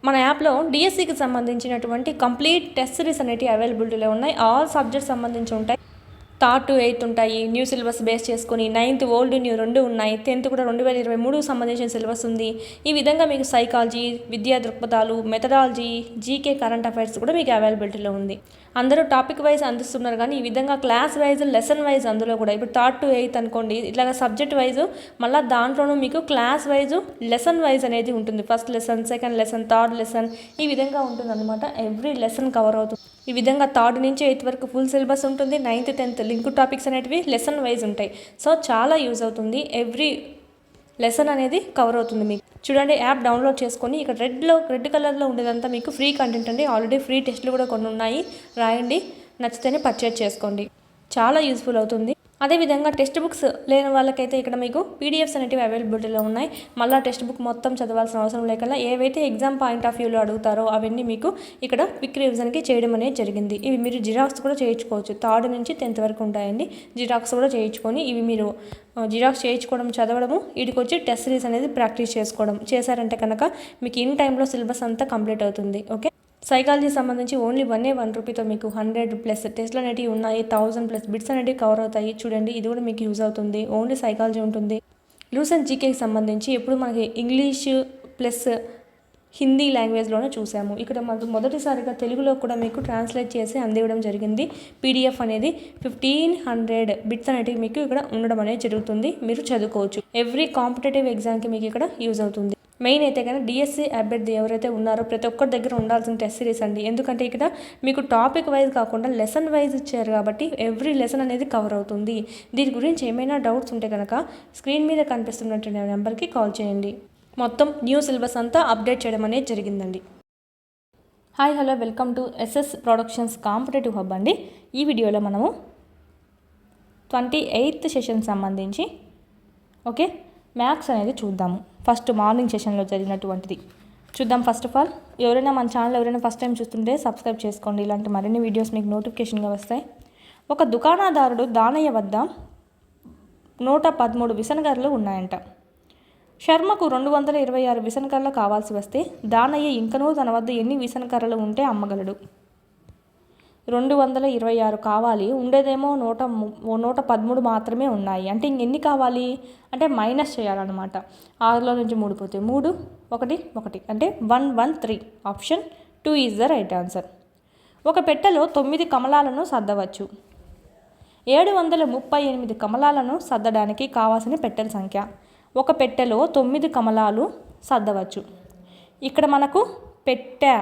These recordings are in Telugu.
మన యాప్లో డిఎస్సికి సంబంధించినటువంటి కంప్లీట్ టెస్ట్ సిరీస్ అనేవి అవైలబిలిటీలో ఉన్నాయి. ఆల్ సబ్జెక్ట్స్ సంబంధించి ఉంటాయి. థర్డ్ టు ఎయిత్ ఉంటాయి. న్యూ సిలబస్ బేస్ చేసుకుని 9th ఓల్డ్ న్యూ 2 ఉన్నాయి. 10th కూడా 2023 సంబంధించిన సిలబస్ ఉంది. ఈ విధంగా మీకు సైకాలజీ, విద్యా దృక్పథాలు, మెథడాలజీ, జీకే, కరెంట్ అఫైర్స్ కూడా మీకు అవైలబిలిటీలో ఉంది. అందరూ టాపిక్ వైజ్ అందిస్తున్నారు, కానీ ఈ విధంగా క్లాస్ వైజ్, లెసన్ వైజ్ అందులో కూడా ఇప్పుడు థర్డ్ టు ఎయిత్ అనుకోండి, ఇట్లా సబ్జెక్ట్ వైజ్ మళ్ళీ దాంట్లోనూ మీకు క్లాస్ వైజ్, లెసన్ వైజ్ అనేది ఉంటుంది. First lesson, second lesson, third lesson, ఈ విధంగా ఉంటుంది అనమాట. ఎవ్రీ లెసన్ కవర్ అవుతుంది. ఈ విధంగా 3rd నుంచి 8th వరకు ఫుల్ సిలబస్ ఉంటుంది. 9th 10th లింక్ టాపిక్స్ అనేటివి లెసన్ వైజ్ ఉంటాయి. సో చాలా యూజ్ అవుతుంది. ఎవ్రీ లెసన్ అనేది కవర్ అవుతుంది మీకు. చూడండి, యాప్ డౌన్లోడ్ చేసుకొని ఇక్కడ రెడ్ కలర్లో ఉండేదంతా మీకు ఫ్రీ కంటెంట్ అండి. ఆల్రెడీ ఫ్రీ టెస్ట్లు కూడా కొన్ని ఉన్నాయి. రాయండి, నచ్చితేనే పర్చేజ్ చేసుకోండి. చాలా యూస్ఫుల్ అవుతుంది. అదేవిధంగా టెక్స్ట్ బుక్స్ లేని వాళ్ళకైతే ఇక్కడ మీకు పీడిఎఫ్స్ అనేవి అవైలబిలిటీలో ఉన్నాయి. మళ్ళీ టెక్స్ట్ బుక్ మొత్తం చదవాల్సిన అవసరం లేకుండా ఏవైతే ఎగ్జామ్ పాయింట్ ఆఫ్ వ్యూలో అడుగుతారో అవన్నీ మీకు ఇక్కడ క్విక్ రివిజన్కి చేయడం అనేది జరిగింది. ఇవి మీరు జిరాక్స్ కూడా చేయించుకోవచ్చు. 3rd నుంచి 10th వరకు ఉంటాయండి. జిరాక్స్ కూడా చేయించుకొని ఇవి మీరు జిరాక్స్ చేయించుకోవడం, చదవడము, వీటికి వచ్చి టెస్ట్ సిరీస్ అనేది ప్రాక్టీస్ చేసుకోవడం చేశారంటే కనుక మీకు ఇన్ టైంలో సిలబస్ అంతా కంప్లీట్ అవుతుంది. ఓకే, సైకాలజీ సంబంధించి ఓన్లీ 1 రూపీతో మీకు 100+ టెస్ట్లు అనేవి ఉన్నాయి. 1000+ బిట్స్ అనేవి కవర్ అవుతాయి. చూడండి, ఇది కూడా మీకు యూజ్ అవుతుంది. ఓన్లీ సైకాలజీ ఉంటుంది. లూసెంట్ జీకేకి సంబంధించి ఎప్పుడు మనకి ఇంగ్లీష్ ప్లస్ హిందీ లాంగ్వేజ్లోనే చూసాము. ఇక్కడ మనకు మొదటిసారిగా తెలుగులో కూడా మీకు ట్రాన్స్లేట్ చేసి అందివ్వడం జరిగింది. పీడిఎఫ్ అనేది 1500 బిట్స్ అనేవి మీకు ఇక్కడ ఉండడం అనేది జరుగుతుంది. మీరు చదువుకోవచ్చు. ఎవ్రీ కాంపిటేటివ్ ఎగ్జామ్కి మీకు ఇక్కడ యూజ్ అవుతుంది. మెయిన్ అయితే కానీ డిఎస్సి అభ్యర్థి ఎవరైతే ఉన్నారో ప్రతి ఒక్కరి దగ్గర ఉండాల్సిన టెస్ట్ సిరీస్ అండి. ఎందుకంటే ఇక్కడ మీకు టాపిక్ వైజ్ కాకుండా లెసన్ వైజ్ ఇచ్చారు కాబట్టి ఎవ్రీ లెసన్ అనేది కవర్ అవుతుంది. దీని గురించి ఏమైనా డౌట్స్ ఉంటే కనుక స్క్రీన్ మీద కనిపిస్తున్నటువంటి నెంబర్కి కాల్ చేయండి. మొత్తం న్యూ సిలబస్ అంతా అప్డేట్ చేయడం అనేది జరిగిందండి. Hi, hello, welcome to S S productions competitive hub అండి. ఈ వీడియోలో మనము 28th సెషన్ సంబంధించి ఓకే మ్యాథ్స్ అనేది చూద్దాము. ఫస్ట్ మార్నింగ్ సెషన్లో జరిగినటువంటిది చూద్దాం. ఫస్ట్ ఆఫ్ ఆల్ ఎవరైనా మన ఛానల్ ఎవరైనా ఫస్ట్ టైం చూస్తుంటే సబ్స్క్రైబ్ చేసుకోండి. ఇలాంటి మరిన్ని వీడియోస్ మీకు నోటిఫికేషన్గా వస్తాయి. ఒక దుకాణదారుడు దానయ్య వద్ద 113 విసనకర్రలు ఉన్నాయంట. శర్మకు 226 విసనకర్రలు కావాల్సి వస్తే దానయ్య ఇంకనూ తన వద్ద ఎన్ని విసనకర్రలు ఉంటే అమ్మగలడు? 226 కావాలి, ఉండేదేమో 113 మాత్రమే ఉన్నాయి. అంటే ఇంకెన్ని కావాలి అంటే మైనస్ చేయాలన్నమాట. 6లో నుంచి 3 పోతే 3, 1, 1 అంటే 113. Option 2 is the right answer. ఒక పెట్టెలో 9 కమలాలను సర్దవచ్చు. 738 కమలాలను సర్దడానికి కావాల్సిన పెట్టెల సంఖ్య. ఒక పెట్టెలో 9 కమలాలు సర్దవచ్చు. ఇక్కడ మనకు పెట్టె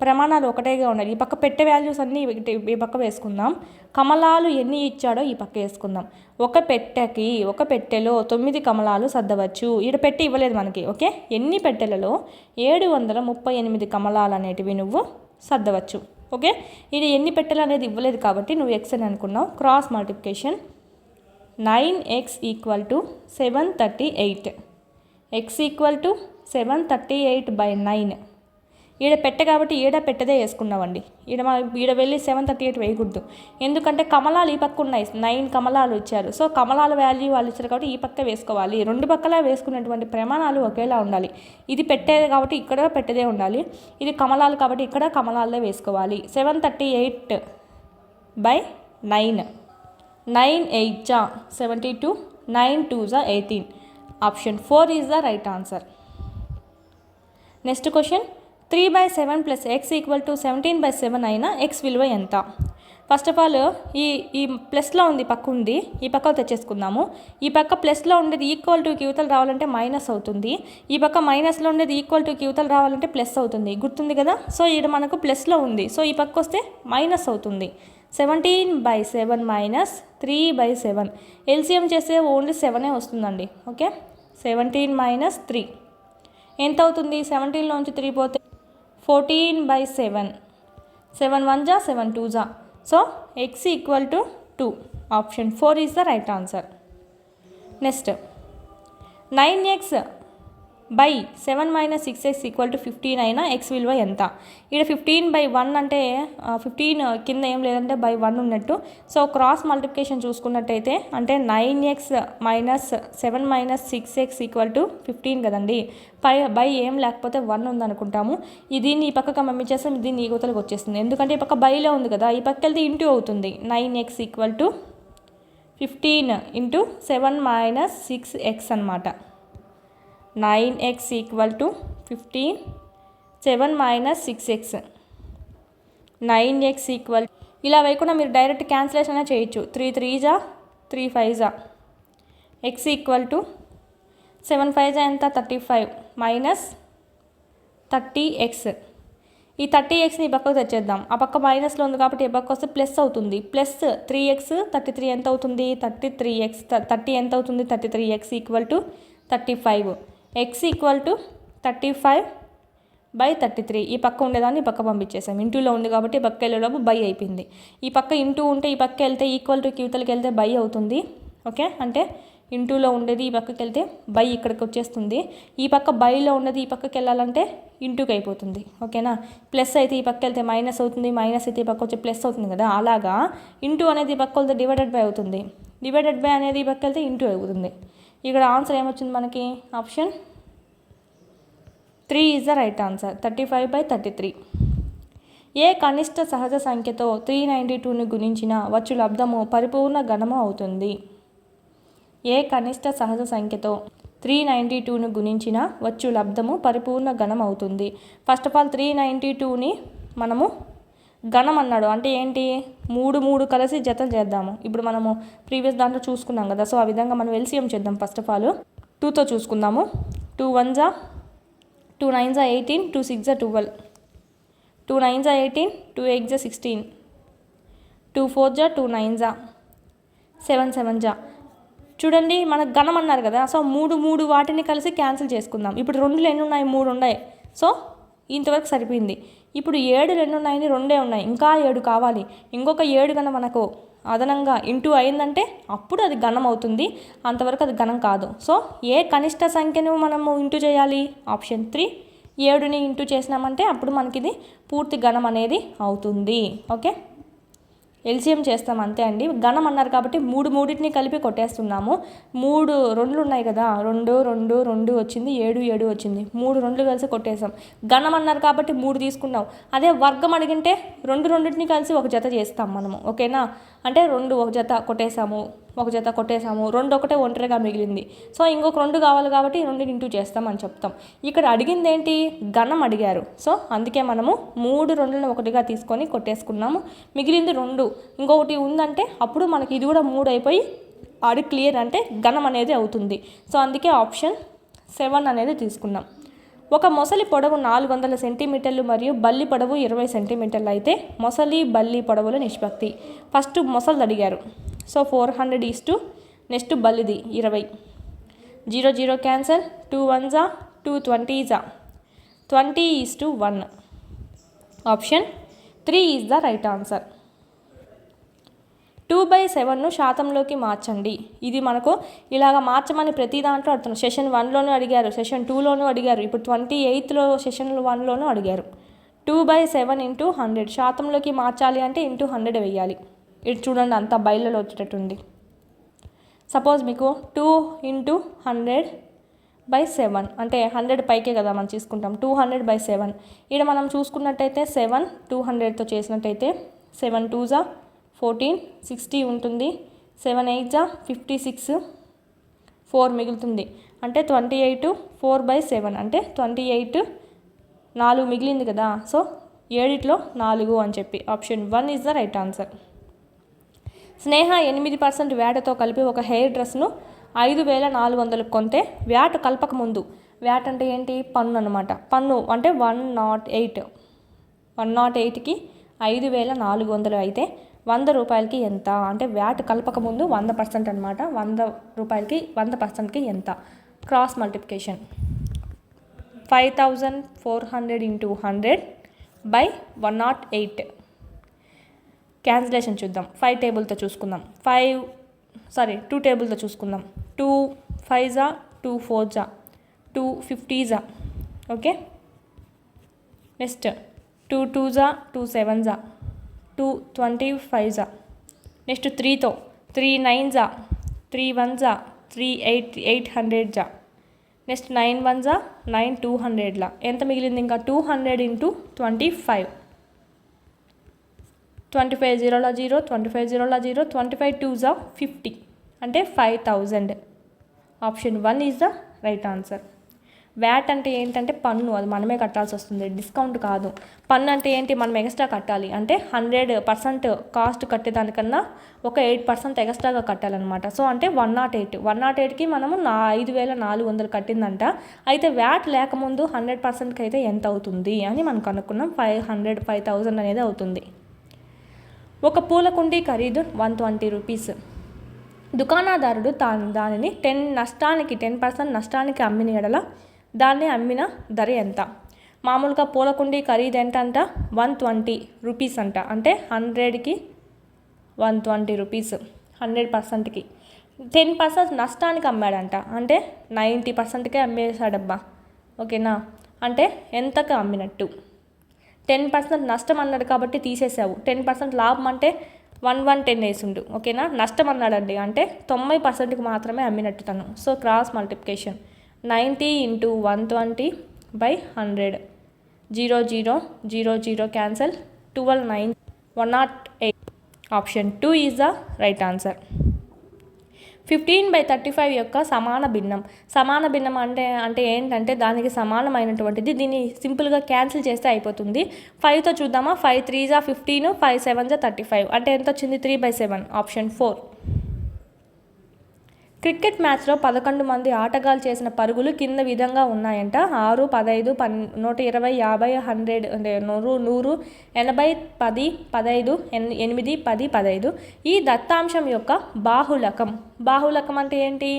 ప్రమాణాలు ఒకటేగా ఉన్నాయి. ఈ పక్క పెట్టె వాల్యూస్ అన్నీ ఈ పక్క వేసుకుందాం. కమలాలు ఎన్ని ఇచ్చాడో ఈ పక్క వేసుకుందాం. ఒక పెట్టెలో 9 కమలాలు సర్దవచ్చు. ఇక్కడ పెట్టె ఇవ్వలేదు మనకి. ఓకే, ఎన్ని పెట్టెలలో 738 కమలాలు అనేటివి నువ్వు సర్దవచ్చు. ఓకే, ఇది ఎన్ని పెట్టెలు అనేది ఇవ్వలేదు కాబట్టి నువ్వు ఎక్స్ అని అనుకున్నావు. Cross multiplication 9x = 738. x = 738/9. ఈడ పెట్టె కాబట్టి ఈడ పెట్టదే వేసుకున్నామండి. ఈడ వెళ్ళి 738 వేయకూడదు. ఎందుకంటే కమలాలు ఈ పక్క ఉన్నాయి. 9 కమలాలు ఇచ్చారు. సో కమలాల వాల్యూ వాళ్ళు ఇచ్చారు కాబట్టి ఈ పక్క వేసుకోవాలి. 2 పక్కలా వేసుకున్నటువంటి ప్రమాణాలు ఒకేలా ఉండాలి. ఇది పెట్టేది కాబట్టి ఇక్కడ పెట్టదే ఉండాలి. ఇది కమలాలు కాబట్టి ఇక్కడ కమలాలే వేసుకోవాలి. 738/9. 9 8 72, 9 2 18. Option 4 is the right answer. Next question, 3/7 + x = 17/7 అయినా x విలువ ఎంత? ఫస్ట్ ఆఫ్ ఆల్ ఈ ప్లస్లో ఉంది, పక్క ఉంది, ఈ పక్క తెచ్చేసుకుందాము. ఈ పక్క ప్లస్లో ఉండేది ఈక్వల్ టు కివతలు రావాలంటే మైనస్ అవుతుంది. ఈ పక్క మైనస్లో ఉండేది ఈక్వల్ టు కివతలు రావాలంటే ప్లస్ అవుతుంది. గుర్తుంది కదా? సో ఇక్కడ మనకు ప్లస్లో ఉంది. సో ఈ పక్క వస్తే మైనస్ అవుతుంది. 17/7 - 3/7. ఎల్సిఎం చేస్తే ఓన్లీ 7 వస్తుందండి. ఓకే, 17 - 3 ఎంత అవుతుంది? 17లోంచి 3 పోతే 14/7. 7 1 = 7 2 = so x = 2. Option 4 is the right answer. Next 9x by 7 - 6x = 15 అయినా ఎక్స్ విలువ ఎంత? ఇక్కడ 15/1 అంటే 15 కింద ఏం లేదంటే బై 1 ఉన్నట్టు. సో క్రాస్ మల్టిప్లికేషన్ చూసుకున్నట్టయితే అంటే 9x - 7 - 6x = 15 కదండి. బై ఏం లేకపోతే 1 ఉందనుకుంటాము. దీన్ని ఈ పక్కకు పంపించేస్తాం, దీన్ని ఈ గుతలకు వచ్చేస్తుంది. ఎందుకంటే ఈ పక్క బైలో ఉంది కదా, ఈ పక్క వెళ్తే ఇంటూ అవుతుంది. 9x = 15 × 7 - 6x అనమాట. 9x = 15, 7 - 6x. 9x ఇలా వేయకుండా మీరు డైరెక్ట్ క్యాన్సిలేషన్ చేయొచ్చు. 3 3s 3 5s. x = 7 5s ఎంత? 35 - 30x. ఈ 30xని ఈ పక్కకు తెచ్చేద్దాం. ఆ పక్క మైనస్లో ఉంది కాబట్టి ఈ పక్క వస్తే ప్లస్ అవుతుంది. ప్లస్ 3x 33 ఎంత అవుతుంది? 33x. 30 ఎంత అవుతుంది? 33x = 35. x = 35/33. ఈ పక్క ఉండేదాన్ని ఈ పక్క పంపించేసాం. ఇంటూలో ఉంది కాబట్టి ఈ పక్క వెళ్ళేలోపు బై అయిపోయింది. ఈ పక్క ఇంటూ ఉంటే ఈ పక్క వెళ్తే ఈక్వల్ టు క్యూతలకి వెళ్తే బై అవుతుంది. ఓకే, అంటే ఇంటూలో ఉండేది ఈ పక్కకి వెళ్తే బై ఇక్కడికి వచ్చేస్తుంది. ఈ పక్క బైలో ఉన్నది ఈ పక్కకి వెళ్ళాలంటే ఇంటూకి అయిపోతుంది. ఓకేనా, ప్లస్ అయితే ఈ పక్క వెళ్తే మైనస్ అవుతుంది, మైనస్ అయితే ఈ పక్క వచ్చి ప్లస్ అవుతుంది కదా. అలాగా ఇంటూ అనేది ఈ పక్క వెళ్తే డివైడెడ్ బై అవుతుంది, డివైడెడ్ బై అనేది ఈ పక్క వెళ్తే ఇంటూ అవుతుంది. ఇక్కడ ఆన్సర్ ఏమొచ్చింది మనకి? Option 3 is the right answer. 35/33. ఏ కనిష్ట సహజ సంఖ్యతో 392ని గుణించిన వచ్చు లబ్ధము పరిపూర్ణ గణము అవుతుంది? ఏ కనిష్ట సహజ సంఖ్యతో 392ని గుణించిన వచ్చు లబ్ధము పరిపూర్ణ గణం అవుతుంది? ఫస్ట్ ఆఫ్ ఆల్ 392ని మనము గణం అన్నాడు అంటే ఏంటి? 3 కలిసి జత చేద్దాము. ఇప్పుడు మనము ప్రీవియస్ దాంట్లో చూసుకున్నాం కదా, సో ఆ విధంగా మనం ఎల్సిఎం చేద్దాం. ఫస్ట్ ఆఫ్ ఆల్ 2తో చూసుకుందాము. 2 1s 2 9s 18, 2 6s 12, 2 9s 18, 2 8s 16, 2 4s 2 9s 7 7s. చూడండి, మనకు గణం అన్నారు కదా, సో 3 వాటిని కలిసి క్యాన్సిల్ చేసుకుందాం. ఇప్పుడు 2 ఎన్ని ఉన్నాయి? 3 ఉన్నాయి. సో ఇంతవరకు సరిపోయింది. ఇప్పుడు 7 ఎన్ని ఉన్నాయని? 2 ఉన్నాయి. ఇంకా 7 కావాలి. ఇంకొక 7 కన్నా మనకు అదనంగా ఇంటూ అయిందంటే అప్పుడు అది గణం అవుతుంది. అంతవరకు అది గణం కాదు. సో ఏ కనిష్ట సంఖ్యను మనము ఇంటూ చేయాలి? ఆప్షన్ 3. 7ని ఇంటూ చేసినామంటే అప్పుడు మనకి ఇది పూర్తి గణం అనేది అవుతుంది. ఓకే, ఎల్సిఎం చేస్తాం అంతే అండి. గణం అన్నారు కాబట్టి మూడింటిని కలిపి కొట్టేస్తున్నాము. 3 2లు ఉన్నాయి కదా, 2 2 2 వచ్చింది, 7 7 వచ్చింది. 3 2లు కలిసి కొట్టేసాం. గణం అన్నారు కాబట్టి 3 తీసుకున్నాం. అదే వర్గం అడిగింటే రెండింటిని కలిసి ఒక జత చేస్తాం మనము. ఓకేనా, అంటే 2 ఒక జత కొట్టేసాము, ఒక జత కొట్టేసాము, 2 ఒకటే ఒంటరిగా మిగిలింది. సో ఇంకొక 2 కావాలి కాబట్టి 2 ఇంటూ చేస్తామని చెప్తాం. ఇక్కడ అడిగింది ఏంటి? గణం అడిగారు. సో అందుకే మనము 3 2లను ఒకటిగా తీసుకొని కొట్టేసుకున్నాము. మిగిలింది 2. ఇంకొకటి ఉందంటే అప్పుడు మనకి ఇది కూడా 3 అయిపోయి అది క్లియర్ అంటే గణం అనేది అవుతుంది. సో అందుకే ఆప్షన్ 7 అనేది తీసుకున్నాం. ఒక మొసలి పొడవు 400 సెంటీమీటర్లు మరియు బల్లి పొడవు 20 సెంటీమీటర్లు అయితే మొసలి బల్లి పొడవుల నిష్పత్తి. ఫస్ట్ మొసలి అడిగారు. సో 400 నెక్స్ట్ బల్లిది 20. 0 0 cancel. 2 1s 2 20s 20:1. Option 3 is the right answer. 2/7ను శాతంలోకి మార్చండి. ఇది మనకు ఇలాగ మార్చమని ప్రతి దాంట్లో అడుగుతున్నాం. సెషన్ 1లోనూ అడిగారు, సెషన్ 2లోనూ అడిగారు, ఇప్పుడు 28లో సెషన్ 1లోనూ అడిగారు. 2/7 × 100 శాతంలోకి మార్చాలి అంటే ఇంటూ 100 వేయాలి. ఇది చూడండి అంతా బయలులో వచ్చేటట్టుంది. సపోజ్ మీకు 2 × 100/7 అంటే 100 పైకే కదా మనం తీసుకుంటాం. 200/7 ఇక్కడ మనం చూసుకున్నట్టయితే 7 200తో చేసినట్టయితే 7 2s 14 60 ఉంటుంది. 7 8s 56 4 మిగులుతుంది. అంటే 28 4/7 అంటే 28 4 మిగిలింది కదా. సో 7లో 4 అని చెప్పి option 1 is the right answer. Sneha 8% వ్యాట్తో కలిపి ఒక హెయిర్ డ్రెస్ను 5400 కొంటే వ్యాట్ కలపక ముందు, వ్యాట్ అంటే ఏంటి? పన్ను అనమాట. పన్ను అంటే 108కి 5400 అయితే 100 రూపాయలకి ఎంత అంటే వ్యాట్ కలపక ముందు 100% అనమాట. 100 రూపాయలకి 100%కి ఎంత? Cross multiplication 5400 × 100/108. క్యాన్సిలేషన్ చూద్దాం. 5 టేబుల్తో చూసుకుందాం. 2 టేబుల్తో చూసుకుందాం. 2 5s 2 4s 250s, okay. Next 2 2s 2 7s 2 25s. Next 3తో 3 9s 3 1s 3 800s. Next 9 1s 9 200. ఎంత మిగిలింది ఇంకా? 200 × 25. 25 0 0, 25 0 0, 25 2s 50, అంటే 5000. Option 1 is the right answer. VAT అంటే ఏంటంటే పన్ను, అది మనమే కట్టాల్సి వస్తుంది, డిస్కౌంట్ కాదు. పన్ను అంటే ఏంటి? మనం ఎక్స్ట్రా కట్టాలి, అంటే 100% కాస్ట్ కట్టేదానికన్నా ఒక 8% ఎక్స్ట్రాగా కట్టాలన్నమాట. సో అంటే 108కి మనము 5400 కట్టిందంట. అయితే వ్యాట్ లేకముందు 100%కి అయితే ఎంత అవుతుంది అని మనం కనుక్కున్నాం. 5000 అనేది అవుతుంది. ఒక పూల కుండీ ఖరీదు 120 రూపీస్. దుకాణదారుడు దానిని 10% నష్టానికి అమ్మిన ఎడల దాన్ని అమ్మిన ధర ఎంత? మామూలుగా పూల కుండీ ఖరీదు ఎంత అంట? 120 రూపీస్ అంట. అంటే 100కి 120 రూపీస్, 100%కి. 10% నష్టానికి అమ్మాడంట, అంటే 90%కే అమ్మేశాడబ్బా, ఓకేనా. అంటే ఎంతకు అమ్మినట్టు? 10% నష్టం అన్నాడు కాబట్టి తీసేసావు. 10% లాభం అంటే 110 వేసిండు, ఓకేనా. నష్టం అన్నాడండి, అంటే 90%కి మాత్రమే అమ్మినట్టు తను. So cross multiplication 90 × 120 / 100. 0 0 0 0 cancel. 12 9 108. Option 2 is the right answer. 15/35 యొక్క సమాన భిన్నం. సమాన భిన్నం అంటే ఏంటంటే దానికి సమానమైనటువంటిది. దీన్ని సింపుల్గా క్యాన్సిల్ చేస్తే అయిపోతుంది. 5తో చూద్దామా? 5 3s 15, 5 7s 35, అంటే ఎంత వచ్చింది? 3/7. ఆప్షన్ 4. క్రికెట్ మ్యాచ్లో 11 మంది ఆటగాళ్ళు చేసిన పరుగులు కింద విధంగా ఉన్నాయంట. 6 15 120 50 100 అంటే 100 80 10 15 8 10 15. ఈ దత్తాంశం యొక్క బాహుళకం అంటే ఏంటి?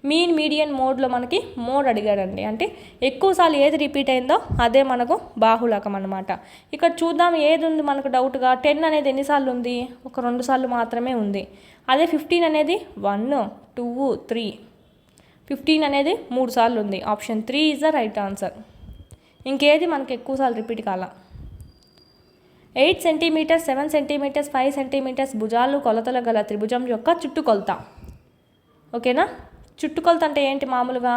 మీన్ మీడియన్ మోడ్లో మనకి మోడ్ అడిగాడండి, అంటే ఎక్కువసార్లు ఏది రిపీట్ అయిందో అదే మనకు బాహుళకం అనమాట. ఇక్కడ చూద్దాం ఏది ఉంది మనకు డౌట్గా. 10 అనేది ఎన్నిసార్లు ఉంది? ఒక 2 సార్లు మాత్రమే ఉంది. అదే 15 అనేది 1 2 3. 15 అనేది 3 సార్లు ఉంది. Option 3 is the right answer. ఇంకేది మనకు ఎక్కువసార్లు రిపీట్ కాల. 8 సెంటీమీటర్స్ 7 సెంటీమీటర్స్ 5 సెంటీమీటర్స్ భుజాలు కొలతలు గల త్రిభుజం యొక్క చుట్టుకొలత, ఓకేనా. చుట్టుకొలత అంటే ఏంటి? మామూలుగా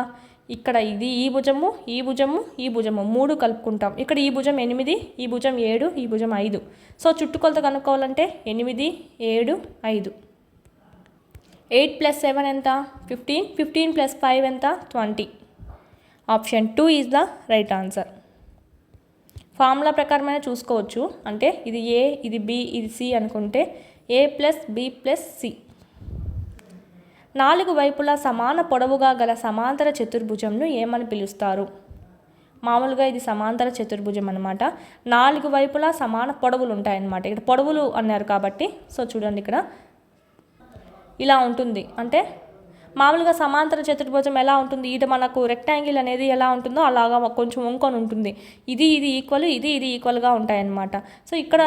ఇక్కడ ఇది ఈ భుజము ఈ భుజము ఈ భుజము 3 కలుపుకుంటాం. ఇక్కడ ఈ భుజం 8, ఈ భుజం 7, ఈ భుజం 5. సో చుట్టుకొలత కనుక్కోవాలంటే 8 7 5. 8 + 7 ఎంత? 15. 15 + 5 ఎంత? 20. Option 2 is the right answer. Formula ప్రకారమైన చూసుకోవచ్చు, అంటే ఇది ఏ ఇది బి ఇది సి అనుకుంటే A + B + C. 4 వైపులా సమాన పొడవుగా గల సమాంతర చతుర్భుజంను ఏమని పిలుస్తారు? మామూలుగా ఇది సమాంతర చతుర్భుజం అనమాట. 4 వైపులా సమాన పొడవులు ఉంటాయన్నమాట. ఇక్కడ పొడవులు అన్నారు కాబట్టి సో చూడండి ఇక్కడ ఇలా ఉంటుంది. అంటే మామూలుగా సమాంతర చతుర్భుజం ఎలా ఉంటుంది? ఇది మనకు రెక్టాంగిల్ అనేది ఎలా ఉంటుందో అలాగా కొంచెం వంకొని ఉంటుంది. ఇది ఈక్వల్, ఇది ఈక్వల్గా ఉంటాయన్నమాట. సో ఇక్కడ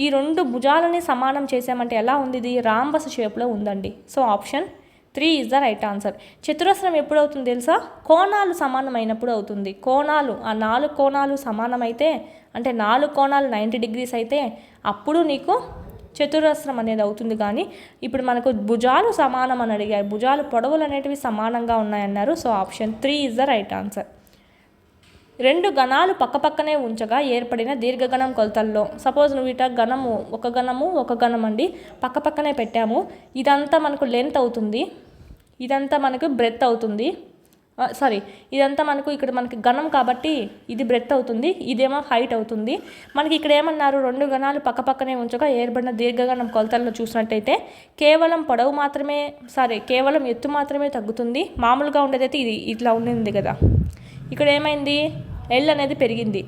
ఈ 2 భుజాలని సమానం చేసామంటే ఎలా ఉంది? ఇది రాంబస్ షేప్లో ఉందండి. So option 3 is the right answer. చతురస్రం ఎప్పుడు అవుతుంది తెలుసా? కోణాలు సమానమైనప్పుడు అవుతుంది. కోణాలు ఆ 4 కోణాలు సమానమైతే, అంటే 4 కోణాలు 90 degrees అయితే అప్పుడు నీకు చతురస్రం అనేది అవుతుంది. కానీ ఇప్పుడు మనకు భుజాలు సమానం అని అడిగారు, భుజాలు పొడవులు అనేటివి సమానంగా ఉన్నాయన్నారు. So option 3 is the right answer. 2 గణాలు పక్కపక్కనే ఉంచగా ఏర్పడిన దీర్ఘగణం కొలతల్లో, సపోజ్ నువ్వు ఇట గణము ఒక గణం అండి పక్కపక్కనే పెట్టాము. ఇదంతా మనకు లెంత్ అవుతుంది, ఇదంతా మనకు బ్రెత్ అవుతుంది. ఇదంతా మనకు ఇక్కడ మనకి గణం కాబట్టి ఇది బ్రెత్ అవుతుంది, ఇదేమో హైట్ అవుతుంది. మనకి ఇక్కడ ఏమన్నారు? 2 గణాలు పక్కపక్కనే ఉంచగా ఏర్పడిన దీర్ఘగణం కొలతల్లో చూసినట్టయితే కేవలం పొడవు మాత్రమే కేవలం ఎత్తు మాత్రమే తగ్గుతుంది. మామూలుగా ఉండేదైతే ఇది ఇట్లా ఉండింది కదా, ఇక్కడ ఏమైంది? L అనేది పెరిగింది,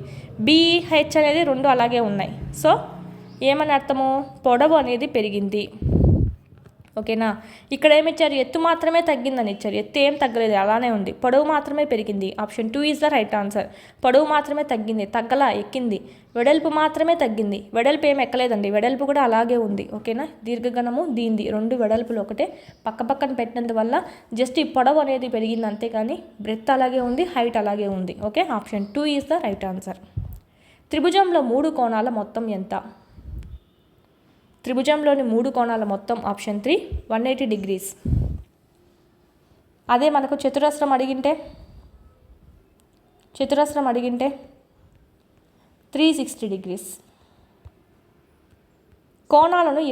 BH అనేది 2 అలాగే ఉన్నాయి. సో ఏమని అర్థము? పొడవు అనేది పెరిగింది. ఓకేనా. ఇక్కడ ఏమి ఇచ్చారు, ఎత్తు మాత్రమే తగ్గిందని ఇచ్చారు. ఎత్తు ఏం తగ్గలేదు, అలానే ఉంది. పొడవు మాత్రమే పెరిగింది. Option 2 is the right answer. పొడవు మాత్రమే తగ్గింది, తగ్గలా, ఎక్కింది. వెడల్పు మాత్రమే తగ్గింది, వెడల్పు ఏం ఎక్కలేదండి, వెడల్పు కూడా అలాగే ఉంది. ఓకేనా. దీర్ఘగణము దీంది, రెండు వెడల్పులు ఒకటే, పక్క పక్కన పెట్టినందువల్ల జస్ట్ ఈ పొడవు అనేది పెరిగింది అంతేకాని బ్రెత్ అలాగే ఉంది, హైట్ అలాగే ఉంది. Okay, option 2 is the right answer. త్రిభుజంలో 3 కోణాల మొత్తం ఎంత? త్రిభుజంలోని 3 కోణాల మొత్తం ఆప్షన్ 3 180 డిగ్రీస్. అదే మనకు చతురస్రం అడిగింటే 360 డిగ్రీస్. కోణాలను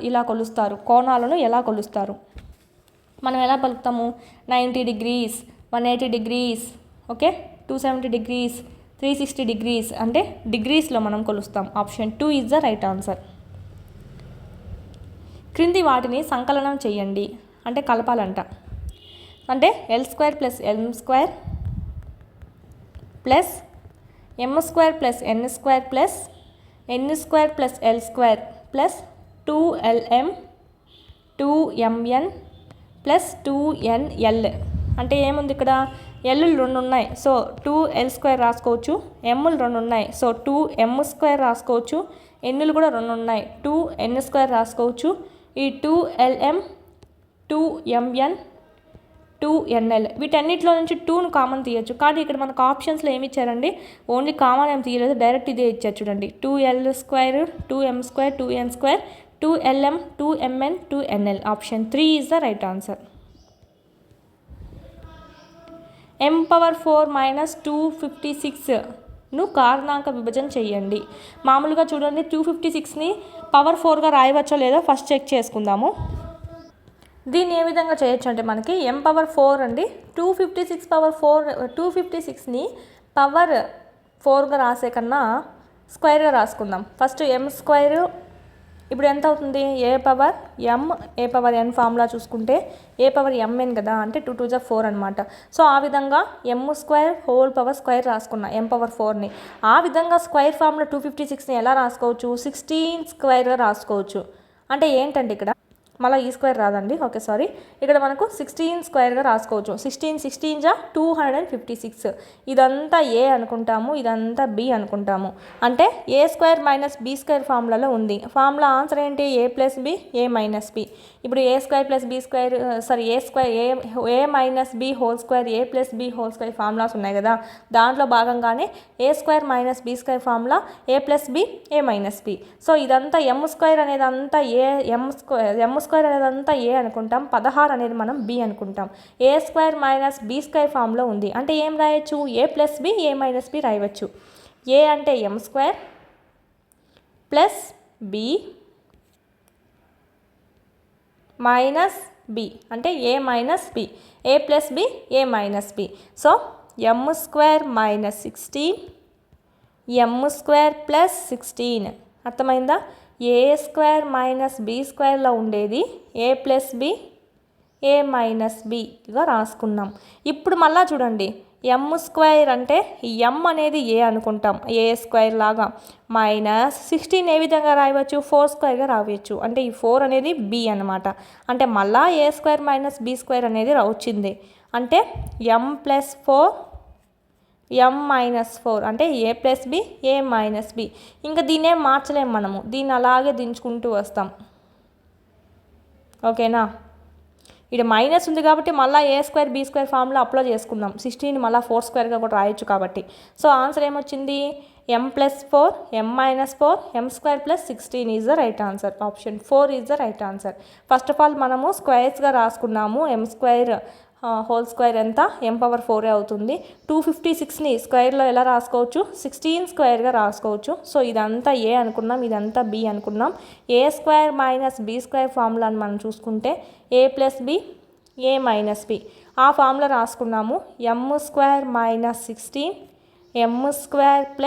ఇలా కొలుస్తారు. కోణాలను ఎలా కొలుస్తారు? మనం ఎలా పలుకుతాము? 90 degrees, 180 degrees, okay, 270 degrees, 360 degrees అంటే డిగ్రీస్లో మనం కొలుస్తాం. Option 2 is the right answer. క్రింది వాటిని సంకలనం చేయండి అంటే కలపాలంట. అంటే L² + M² plus M² + N² plus N² + L² plus 2LM 2MN plus 2NL. అంటే ఏముంది ఇక్కడ? Lలు 2 ఉన్నాయి, సో 2L² రాసుకోవచ్చు. Mలు 2 ఉన్నాయి, సో 2M² రాసుకోవచ్చు. Nలు కూడా 2 ఉన్నాయి, 2N² రాసుకోవచ్చు. ఈ 2LM 2MN 2NL వీటన్నిటిలో నుంచి 2ను కామన్ తీయచ్చు. కానీ ఇక్కడ మనకు ఆప్షన్స్లో ఏమి ఇచ్చారండి? ఓన్లీ కామన్ ఏం తీయలేదు, డైరెక్ట్ ఇదే ఇచ్చారు చూడండి. 2L² 2M² 2N² 2LM 2MN 2NL. Option 3 is the right answer. m⁴ - 256ను కారణాంక విభజన చేయండి. మామూలుగా చూడండి, 256ని పవర్ 4గా రాయవచ్చో లేదో ఫస్ట్ చెక్ చేసుకుందాము. దీన్ని ఏ విధంగా చేయొచ్చు అంటే మనకి m⁴ అండి, 256ని పవర్ 4గా రాసే కన్నా స్క్వేర్గా రాసుకుందాం. ఫస్ట్ m², ఇప్పుడు ఎంత అవుతుంది? a⁴n ఫార్ములా చూసుకుంటే a⁴mn కదా, అంటే 2 2 జా 4 అనమాట. సో ఆ విధంగా m² రాసుకున్నా m⁴ని. ఆ విధంగా స్క్వేర్ ఫార్ములా 256ని ఎలా రాసుకోవచ్చు? 16² రాసుకోవచ్చు. అంటే ఏంటంటే ఇక్కడ మళ్ళీ ఈ స్క్వేర్ రాదండి, ఓకే సారీ, ఇక్కడ మనకు 16² రాసుకోవచ్చు. 16 జా 256. ఇదంతా ఏ అనుకుంటాము, ఇదంతా బి అనుకుంటాము. అంటే a² - b² ఫార్ములాలో ఉంది. ఫార్ములా ఆన్సర్ ఏంటి? a + b a - b. ఇప్పుడు a² + b² sorry a² a - b² a + b² formulas ఉన్నాయి కదా, దాంట్లో భాగంగానే a² - b² formula a + b a - b. So ఇదంతా m² అనేదంతా m² అనేదంతా ఏ అనుకుంటాం, 16 అనేది మనం బి అనుకుంటాం. a² - b² ఫామ్లో ఉంది అంటే ఏం రాయొచ్చు? a + b a - b రాయవచ్చు. a అంటే m² plus b minus b అంటే a - b, a + b a - b. So m² - 16 m² + 16 అర్థమైందా? a² - b²లో ఉండేది a + b a - bగా రాసుకున్నాం. ఇప్పుడు మళ్ళా చూడండి, m² అంటే m అనేది ఏ అనుకుంటాం, a² లాగా, -16 ఏ విధంగా రాయవచ్చు? 4² రాయవచ్చు. అంటే ఈ 4 అనేది b అనమాట. అంటే మళ్ళా a² - b² అనేది వచ్చింది. అంటే m + 4 m - 4 అంటే a + b a - b. ఇంకా దీన్నేం మార్చలేము మనము, దీన్ని అలాగే దించుకుంటూ వస్తాం. ఓకేనా. ఇక్కడ మైనస్ ఉంది కాబట్టి మళ్ళీ a² b² ఫార్ములా అప్లై చేసుకుందాం. 16 మళ్ళీ 4² కూడా రాయొచ్చు కాబట్టి. సో ఆన్సర్ ఏమొచ్చింది? m + 4 m - 4 m² + 16 is the right answer. Option 4 is the right answer. First of all మనము స్క్వేర్స్గా రాసుకున్నాము. m² హోల్ స్క్వేర్ ఎంత? m⁴ అవుతుంది. 256ని స్క్వేర్లో ఎలా రాసుకోవచ్చు? 16² రాసుకోవచ్చు. సో ఇదంతా ఏ అనుకున్నాం, ఇదంతా బి అనుకున్నాం. a² - b² ఫార్ములాని మనం చూసుకుంటే a + b a - b ఆ ఫార్ములా రాసుకున్నాము. m² - 16 m²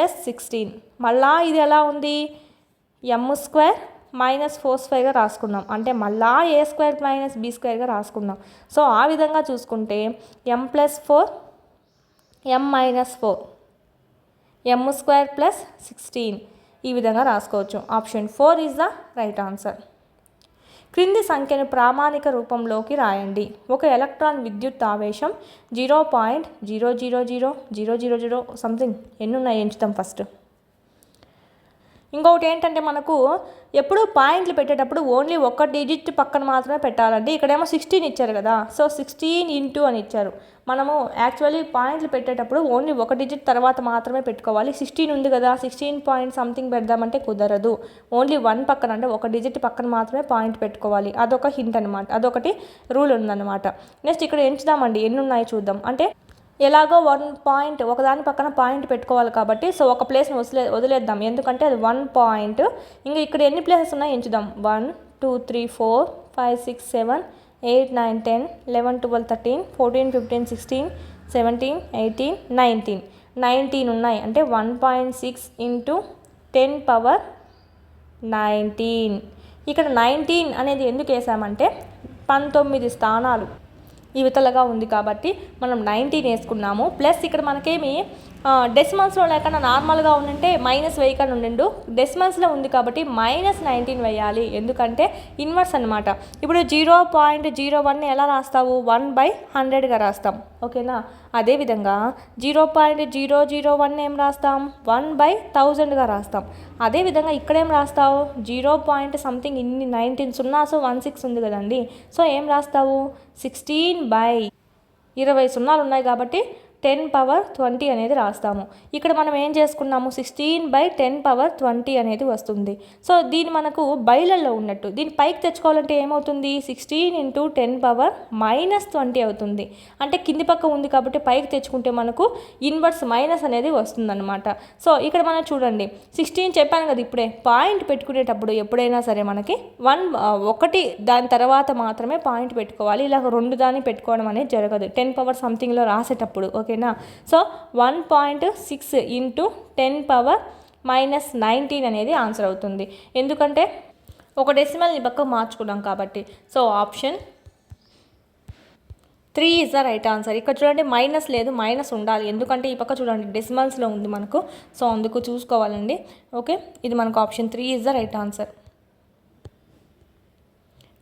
+ 16. మళ్ళా ఇది ఎలా ఉంది? m² -4² రాసుకున్నాం. అంటే మళ్ళా a² - b² రాసుకున్నాం. సో ఆ విధంగా చూసుకుంటే m + 4 m - 4 m² + 16 ఈ విధంగా రాసుకోవచ్చు. Option 4 is the right answer. క్రింది సంఖ్యను ప్రామాణిక రూపంలోకి రాయండి. ఒక ఎలక్ట్రాన్ విద్యుత్ ఆవేశం 0.00000 సంథింగ్ ఎన్ని ఉన్నాయి ఎంచుతాం ఫస్ట్. ఇంకొకటి ఏంటంటే మనకు ఎప్పుడు పాయింట్లు పెట్టేటప్పుడు ఓన్లీ ఒక డిజిట్ పక్కన మాత్రమే పెట్టాలండి. ఇక్కడేమో 16 ఇచ్చారు కదా, సో 16 ఇంటూ అని ఇచ్చారు. మనము యాక్చువల్లీ పాయింట్లు పెట్టేటప్పుడు ఓన్లీ ఒక డిజిట్ తర్వాత మాత్రమే పెట్టుకోవాలి. 16 ఉంది కదా, 16 పాయింట్ సంథింగ్ పెడదామంటే కుదరదు. ఓన్లీ 1 పక్కన అంటే ఒక డిజిట్ పక్కన మాత్రమే పాయింట్ పెట్టుకోవాలి. అదొక హింట్ అనమాట, అదొకటి రూల్ ఉందన్నమాట. నెక్స్ట్ ఇక్కడ ఎంచుదామండి, ఎన్ని ఉన్నాయి చూద్దాం. అంటే ఎలాగో 1 పాయింట్ ఒకదాని పక్కన పాయింట్ పెట్టుకోవాలి కాబట్టి సో ఒక ప్లేస్ని వదిలేద్దాం, ఎందుకంటే అది 1 పాయింట్. ఇంకా ఇక్కడ ఎన్ని ప్లేసెస్ ఉన్నాయి ఎంచుదాం. 1 2 3 4 5 6 7 8 9 10 11 12 13 14 15 16 17 18 19 ఉన్నాయి. అంటే 1.6 ఇంటూ 10 పవర్ 19. ఇక్కడ 19 అనేది ఎందుకు వేసామంటే 19 స్థానాలు ఇవతలగా ఉంది కాబట్టి మనం 19 వేసుకున్నాము. ప్లస్ ఇక్కడ మనకేమి డెసిమల్స్లో లేకుండా నార్మల్గా ఉండింటే మైనస్ వేయకుండా ఉండిండు, డెసిమల్స్లో ఉంది కాబట్టి -19 వేయాలి, ఎందుకంటే ఇన్వర్స్ అనమాట. ఇప్పుడు 0.01 ఎలా రాస్తావు, 1/100గా రాస్తాం, ఓకేనా. అదేవిధంగా 0.001 ఏం రాస్తాం, 1/1000గా రాస్తాం. అదేవిధంగా ఇక్కడేం రాస్తావు, 0. సంథింగ్ ఇన్ని 19 0 16 ఉంది కదండి, సో ఏం రాస్తావు 16/20 సున్నాలు ఉన్నాయి కాబట్టి 10 పవర్ 20 అనేది రాస్తాము. ఇక్కడ మనం ఏం చేసుకున్నాము, 16/10 పవర్ 20 అనేది వస్తుంది. సో దీన్ని మనకు బైలల్లో ఉన్నట్టు దీన్ని పైకి తెచ్చుకోవాలంటే ఏమవుతుంది, 16 ఇంటూ 10 పవర్ -20 అవుతుంది. అంటే కింది పక్క ఉంది కాబట్టి పైకి తెచ్చుకుంటే మనకు ఇన్వర్స్ మైనస్ అనేది వస్తుందన్నమాట. సో ఇక్కడ మనం చూడండి 16 చెప్పాను కదా ఇప్పుడే, పాయింట్ పెట్టుకునేటప్పుడు ఎప్పుడైనా సరే మనకి ఒకటి దాని తర్వాత మాత్రమే పాయింట్ పెట్టుకోవాలి, ఇలా 2 దాన్ని పెట్టుకోవడం అనేది జరగదు 10 పవర్ సంథింగ్లో రాసేటప్పుడు, ఓకేనా. సో 1.6 ఇంటూ 10 పవర్ -19 అనేది ఆన్సర్ అవుతుంది, ఎందుకంటే ఒక డెసిమల్ని పక్క మార్చుకున్నాం కాబట్టి. So option 3 is the right answer. ఇక్కడ చూడండి మైనస్ లేదు, మైనస్ ఉండాలి, ఎందుకంటే ఈ పక్క చూడండి డెసిమల్స్లో ఉంది మనకు, సో అందుకు చూసుకోవాలండి. ఓకే, ఇది మనకు option 3 is the right answer.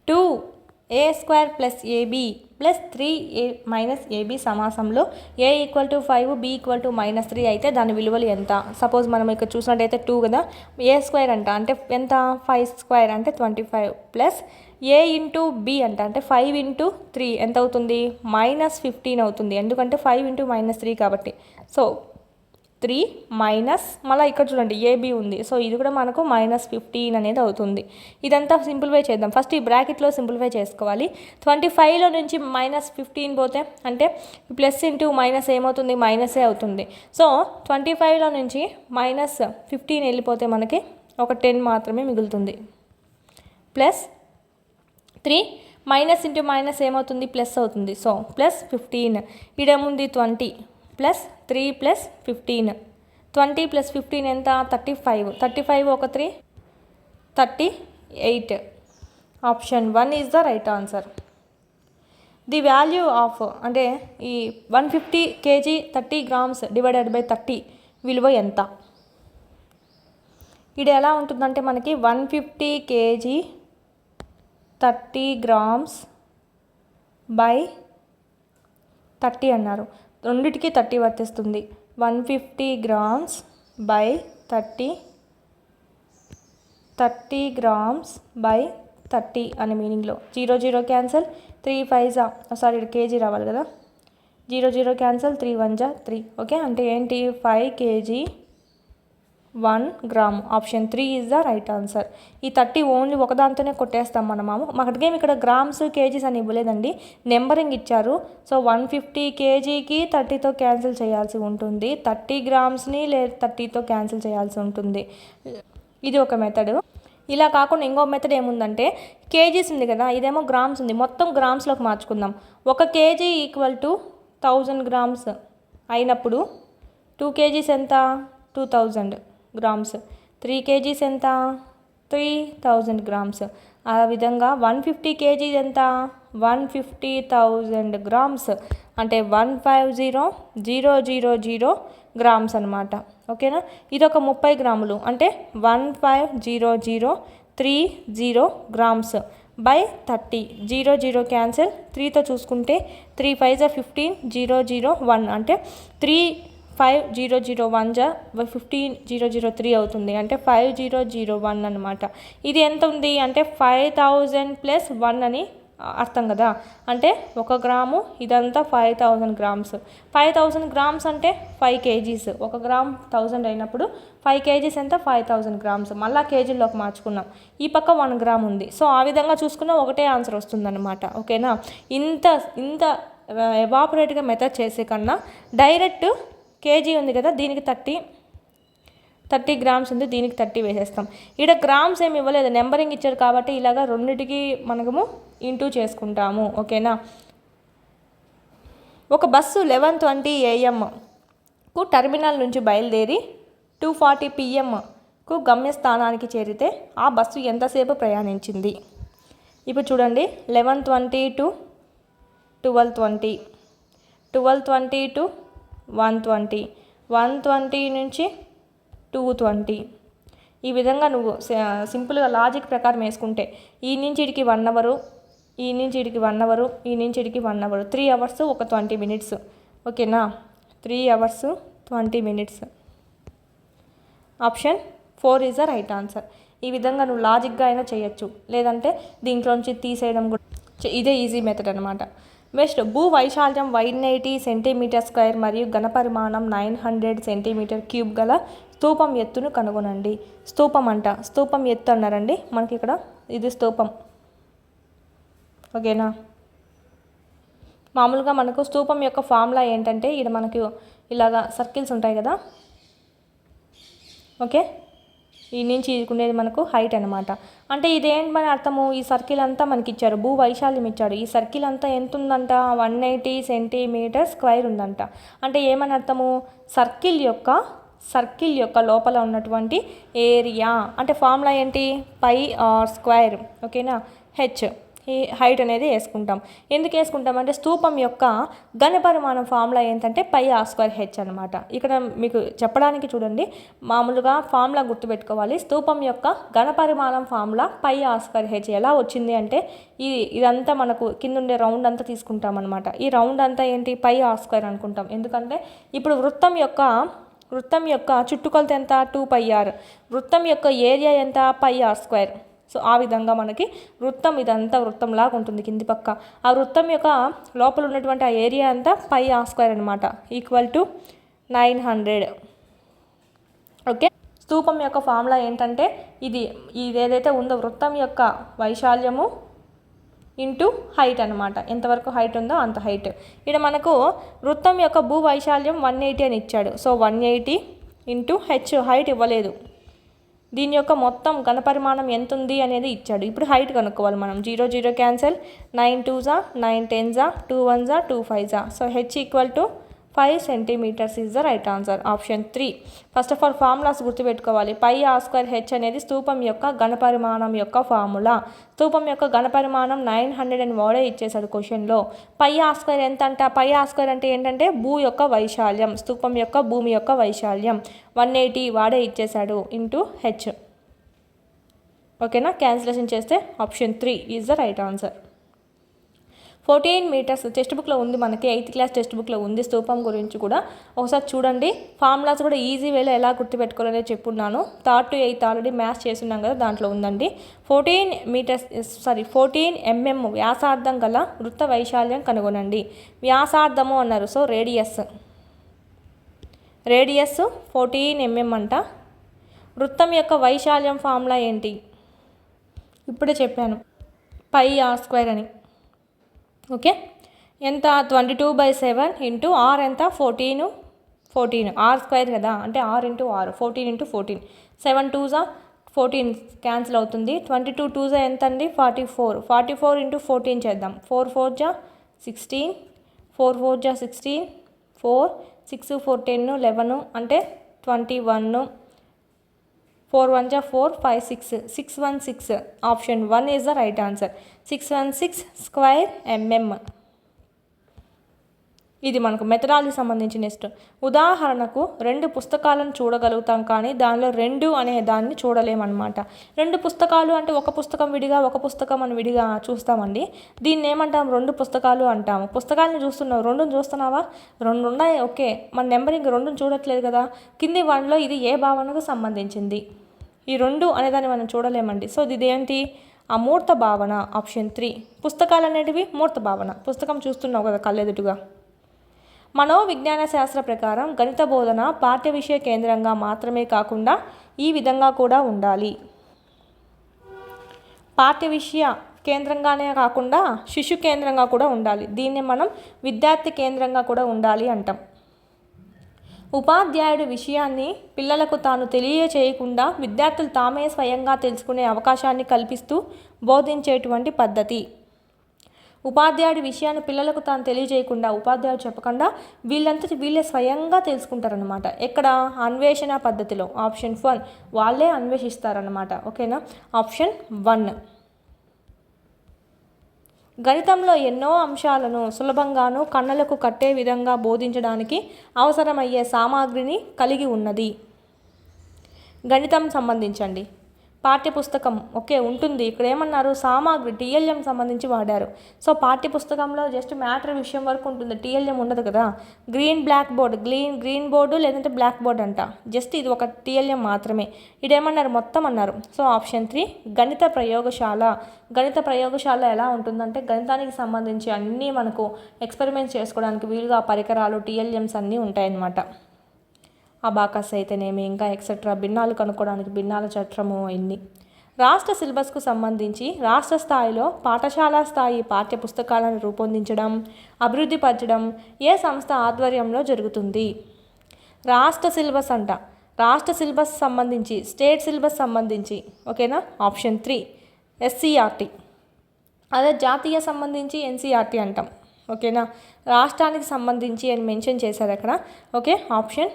2a² + ab + 3a - ab సమాసంలో a = 5 b = -3 అయితే దాని విలువలు ఎంత. సపోజ్ మనం ఇక్కడ చూసినట్టయితే 2 కదా, a² అంటే ఎంత 5² అంటే 25 ప్లస్ a ఇంటూ b అంటే 5 ఇంటూ 3 ఎంత అవుతుంది, -15 అవుతుంది, ఎందుకంటే 5 ఇంటూ -3 కాబట్టి. సో 3 మైనస్ మళ్ళీ ఇక్కడ చూడండి ఏబీ ఉంది, సో ఇది కూడా మనకు -15 అనేది అవుతుంది. ఇదంతా సింప్లిఫై చేద్దాం. ఫస్ట్ ఈ బ్రాకెట్లో సింప్లిఫై చేసుకోవాలి. 25లో నుంచి -15 పోతే అంటే ప్లస్ ఇంటూ మైనస్ ఏమవుతుంది, మైనసే అవుతుంది. సో 25లో నుంచి -15 వెళ్ళిపోతే మనకి ఒక 10 మాత్రమే మిగులుతుంది. ప్లస్ 3 మైనస్ ఇంటూ మైనస్ ఏమవుతుంది, ప్లస్ అవుతుంది. సో +15 ఇడేముంది 20 ప్లస్ 3 + 15 20 + 15 ఎంత 35 ఒక 3 38. Option 1 is the right answer. The value of అంటే ఈ 150 kg 30 grams / 30 విలువ ఎంత. ఇది ఎలా ఉంటుందంటే మనకి 150 kg 30 grams / 30 అన్నారు, రెండిటికి 30 వర్తిస్తుంది. 150 grams / 30 grams / 30 అనే మీనింగ్లో 0 క్యాన్సల్, 3 5 సారీ కేజీ రావాలి కదా, 0 క్యాన్సల్, 3 1 3. ఓకే, అంటే ఏంటి 5 kg 1 gram. Option 3 is the right answer. ఈ 30 ఓన్లీ ఒకదాంతోనే కొట్టేస్తాం మనము. మాకేం ఇక్కడ గ్రామ్స్ కేజీస్ అని ఇవ్వలేదండి, నెంబరింగ్ ఇచ్చారు. సో 150 kgకి 30తో క్యాన్సిల్ చేయాల్సి ఉంటుంది, 30 గ్రామ్స్ని 30తో క్యాన్సిల్ చేయాల్సి ఉంటుంది. ఇది ఒక మెథడ్. ఇలా కాకుండా ఇంకో మెథడ్ ఏముందంటే కేజీస్ ఉంది కదా, ఇదేమో గ్రామ్స్ ఉంది, మొత్తం గ్రామ్స్లోకి మార్చుకుందాం. 1 kg = 1000 grams అయినప్పుడు 2 kgs ఎంత 2000 grams, 3 kgs ఎంత 3000 grams. ఆ విధంగా 150 kg ఎంత 150,000 grams అంటే 150,000 grams అనమాట. ఓకేనా, ఇది ఒక 30 గ్రాములు అంటే 150,030 grams బై 30, 0 0 క్యాన్సిల్, 3తో చూసుకుంటే 3 5 15, 0 0 1 అంటే 3 5 0 0 1 జా 15 0 0 3 అవుతుంది, అంటే 5 0 0 1 అనమాట. ఇది ఎంత ఉంది అంటే 5000 ప్లస్ 1 అని అర్థం కదా, అంటే 1 గ్రాము ఇదంతా 5000 గ్రామ్స్. 5000 గ్రామ్స్ అంటే 5 kgs. 1 గ్రామ్ 1000 అయినప్పుడు 5 kgs ఎంత 5000 గ్రామ్స్. మళ్ళీ కేజీల్లోకి మార్చుకున్నాం, ఈ పక్క 1 గ్రామ్ ఉంది. సో ఆ విధంగా చూసుకున్నా ఒకటే ఆన్సర్ వస్తుందన్నమాట. ఓకేనా, ఇంత ఎవాపరేట్గా మెథడ్ చేసే కన్నా డైరెక్ట్ కేజీ ఉంది కదా, దీనికి 30 గ్రామ్స్ ఉంది, దీనికి 30 వేసేస్తాం. ఇక్కడ గ్రామ్స్ ఏమి ఇవ్వలేదు, నెంబరింగ్ ఇచ్చారు కాబట్టి ఇలాగా రెండింటికి మనము ఇంటూ చేసుకుంటాము. ఓకేనా, ఒక బస్సు 11:20 AM టెర్మినల్ నుంచి బయలుదేరి 2:40 PM గమ్యస్థానానికి చేరితే ఆ బస్సు ఎంతసేపు ప్రయాణించింది? ఇప్పుడు చూడండి, 11:20 to 12:20, 12:20 to 1:20, 1:20 నుంచి 2:20. ఈ విధంగా నువ్వు సింపుల్గా లాజిక్ ప్రకారం వేసుకుంటే ఈ నుంచి ఇడికి 1 అవరు, ఈ నుంచి ఇడికి 1 అవరు, ఈ నుంచి ఇడికి 1 అవరు, 3 అవర్స్ ఒక 20 minutes. ఓకేనా, 3 hours 20 minutes. Option 4 is the right answer. ఈ విధంగా నువ్వు లాజిక్గా అయినా చేయొచ్చు, లేదంటే దీంట్లోంచి తీసేయడం కూడా, ఇదే ఈజీ మెథడ్ అనమాట. నెక్స్ట్, భూ వైశాల్యం 180 cm² మరియు ఘనపరిమాణం 900 cm³ గల స్తూపం ఎత్తును కనుగొనండి. స్తూపం స్తూపం ఎత్తు అన్నారండి మనకి ఇక్కడ, ఇది స్తూపం. ఓకేనా, మామూలుగా మనకు స్తూపం యొక్క ఫార్ములా ఏంటంటే ఇక్కడ మనకు ఇలాగా సర్కిల్స్ ఉంటాయి కదా. ఓకే, ఈ నుంచి ఇదికునేది మనకు హైట్ అనమాట. అంటే ఇదేంటి మన అర్థము, ఈ సర్కిల్ అంతా మనకి ఇచ్చారు, భూ వైశాల్యం ఇచ్చాడు. ఈ సర్కిల్ అంతా ఎంత ఉందంట, 180 cm² ఉందంట. అంటే ఏమని అర్థము, సర్కిల్ యొక్క లోపల ఉన్నటువంటి ఏరియా. అంటే ఫార్ములా ఏంటి, πr². ఓకేనా, హెచ్ ఈ హైట్ అనేది వేసుకుంటాం. ఎందుకు వేసుకుంటాం అంటే స్తూపం యొక్క ఘనపరిమాణం ఫార్ములా ఏంటంటే πr²h అనమాట. ఇక్కడ మీకు చెప్పడానికి చూడండి, మామూలుగా ఫార్ములా గుర్తుపెట్టుకోవాలి. స్తూపం యొక్క ఘనపరిమాణం ఫార్ములా πr²h. ఎలా వచ్చింది అంటే ఇదంతా మనకు కింద ఉండే రౌండ్ అంతా తీసుకుంటాం అనమాట. ఈ రౌండ్ అంతా ఏంటి πr² అనుకుంటాం. ఎందుకంటే ఇప్పుడు వృత్తం యొక్క చుట్టుకొలత ఎంత 2πr, వృత్తం యొక్క ఏరియా ఎంత πr². సో ఆ విధంగా మనకి వృత్తం ఇదంతా వృత్తంలాగా ఉంటుంది కింది పక్క. ఆ వృత్తం యొక్క లోపల ఉన్నటువంటి ఆ ఏరియా అంతా πr² అనమాట, ఈక్వల్ టు 900. ఓకే, స్తూపం యొక్క ఫార్ములా ఏంటంటే ఇది ఏదైతే ఉందో వృత్తం యొక్క వైశాల్యము ఇంటూ హైట్ అనమాట. ఎంతవరకు హైట్ ఉందో అంత హైట్. ఇక్కడ మనకు వృత్తం యొక్క భూ వైశాల్యం 180 అని ఇచ్చాడు. సో 180 ఇంటూ హెచ్, హైట్ ఇవ్వలేదు. దీని యొక్క మొత్తం ఘనపరిమాణం ఎంత ఉంది అనేది ఇచ్చాడు. ఇప్పుడు హైట్ కనుక్కోవాలి మనం. 0 0 cancel, 9 2 9 10 2 1 2 5. So H equal to 5 cm is the right answer. Option 3. First of all formulas గుర్తుపెట్టుకోవాలి. πr²h అనేది స్తూపం యొక్క ఘనపరిమాణం యొక్క ఫార్ములా. స్తూపం యొక్క ఘనపరిమాణం 900 అని వాడే ఇచ్చేసాడు క్వశ్చన్లో. πr² ఎంత అంట, πr² అంటే ఏంటంటే భూ యొక్క వైశాల్యం, స్తూపం యొక్క భూమి యొక్క వైశాల్యం 180 వాడే ఇచ్చేసాడు ఇంటూ హెచ్. ఓకేనా, క్యాన్సిలేషన్ చేస్తే option 3 is the right answer. 14 meters text బుక్లో ఉంది, మనకి 8th class టెక్స్ట్ బుక్లో ఉంది స్తూపం గురించి కూడా. ఒకసారి చూడండి, ఫార్ములాస్ కూడా ఈజీ వేలో ఎలా గుర్తుపెట్టుకోవాలని చెప్పున్నాను. 3rd to 8th already maths చేస్తున్నాం కదా, దాంట్లో ఉందండి. 14 mm వ్యాసార్థం గల వృత్త వైశాల్యం కనుగొనండి. వ్యాసార్థము అన్నారు, సో రేడియస్ 14 mm అంట. వృత్తం యొక్క వైశాల్యం ఫార్ములా ఏంటి, ఇప్పుడే చెప్పాను, πr² అని. ఓకే, ఎంత 22/7 ఇంటూ ఆర్ ఎంత 14 r² కదా, అంటే r into R 14 into 14, 7 2 14 cancel అవుతుంది. 22 2 ఎంత అండి 44 ఇంటూ 14 చేద్దాం. 4 4 16, 4 4 16, 4 6 4 10 11 అంటే 21, 4 1 4 5 6 616. Option 1 is the right answer. 616 square mm. ఇది మనకు మెథడాలజీ సంబంధించి నెక్స్ట్. ఉదాహరణకు 2 పుస్తకాలను చూడగలుగుతాం కానీ దానిలో 2 అనే దాన్ని చూడలేమన్నమాట. 2 పుస్తకాలు అంటే ఒక పుస్తకం విడిగా ఒక పుస్తకం అని విడిగా చూస్తామండి. దీన్ని ఏమంటాం? 2 పుస్తకాలు అంటాము. పుస్తకాలను చూస్తున్నావు, 2ని చూస్తున్నావా? 2 ఉన్నాయి, ఓకే. మన నెంబరింగ్ 2ని చూడట్లేదు కదా. కింది వాటిలో ఇది ఏ భావనకు సంబంధించింది? ఈ 2 అనేదాన్ని మనం చూడలేమండి. సో ఇది ఏంటి? అమూర్త భావన. ఆప్షన్ 3. పుస్తకాలు అనేటివి మూర్త భావన. పుస్తకం చూస్తున్నావు కదా కళ్ళెదుటుగా. మనోవిజ్ఞాన శాస్త్ర ప్రకారం గణిత బోధన పాఠ్య విషయ కేంద్రంగా మాత్రమే కాకుండా ఈ విధంగా కూడా ఉండాలి. పాఠ్య విషయ కేంద్రంగానే కాకుండా శిశు కేంద్రంగా కూడా ఉండాలి. దీన్ని మనం విద్యార్థి కేంద్రంగా కూడా ఉండాలి అంటాం. ఉపాధ్యాయుడు విషయాన్ని పిల్లలకు తాను తెలియచేయకుండా విద్యార్థులు తామే స్వయంగా తెలుసుకునే అవకాశాన్ని కల్పిస్తూ బోధించేటువంటి పద్ధతి. ఉపాధ్యాయుడి విషయాన్ని పిల్లలకు తాను తెలియజేయకుండా, ఉపాధ్యాయుడు చెప్పకుండా వీళ్ళంతా వీళ్ళే స్వయంగా తెలుసుకుంటారనమాట. ఎక్కడ? అన్వేషణ పద్ధతిలో. ఆప్షన్ 1. వాళ్ళే అన్వేషిస్తారనమాట. ఓకేనా? ఆప్షన్ 1. గణితంలో ఎన్నో అంశాలను సులభంగాను కళ్ళకు కట్టే విధంగా బోధించడానికి అవసరమయ్యే సామాగ్రిని కలిగి ఉన్నది. గణితం సంబంధించండి పాఠ్యపుస్తకం ఓకే ఉంటుంది. ఇక్కడ ఏమన్నారు? సామాగ్రి టీఎల్ఎం సంబంధించి వాడారు. సో పాఠ్యపుస్తకంలో జస్ట్ మ్యాటర్ విషయం వరకు ఉంటుంది, టీఎల్ఎం ఉండదు కదా. బ్లాక్ బోర్డ్ గ్రీన్ బోర్డు లేదంటే బ్లాక్ బోర్డ్ అంట. జస్ట్ ఇది ఒక టీఎల్ఎం మాత్రమే. ఇదేమన్నారు? మొత్తం అన్నారు. సో ఆప్షన్ 3 గణిత ప్రయోగశాల. గణిత ప్రయోగశాల ఎలా ఉంటుందంటే గణితానికి సంబంధించి అన్నీ మనకు ఎక్స్పెరిమెంట్స్ చేసుకోవడానికి వీలుగా పరికరాలు టీఎల్ఎంస్ అన్నీ ఉంటాయన్నమాట. అబాకస్ అయితేనేమి ఇంకా ఎక్సెట్రా, భిన్నాలు కనుక్కోవడానికి భిన్నాల చట్రము అన్ని. రాష్ట్ర సిలబస్కు సంబంధించి రాష్ట్ర స్థాయిలో పాఠశాల స్థాయి పాఠ్యపుస్తకాలను రూపొందించడం, అభివృద్ధిపరచడం ఏ సంస్థ ఆధ్వర్యంలో జరుగుతుంది? రాష్ట్ర సిలబస్ అంట. రాష్ట్ర సిలబస్ సంబంధించి స్టేట్ సిలబస్ సంబంధించి ఓకేనా? Option 3 SCRT. అదే జాతీయ సంబంధించి NCRT అంటాం. ఓకేనా? రాష్ట్రానికి సంబంధించి అని మెన్షన్ చేశారు అక్కడ. ఓకే, ఆప్షన్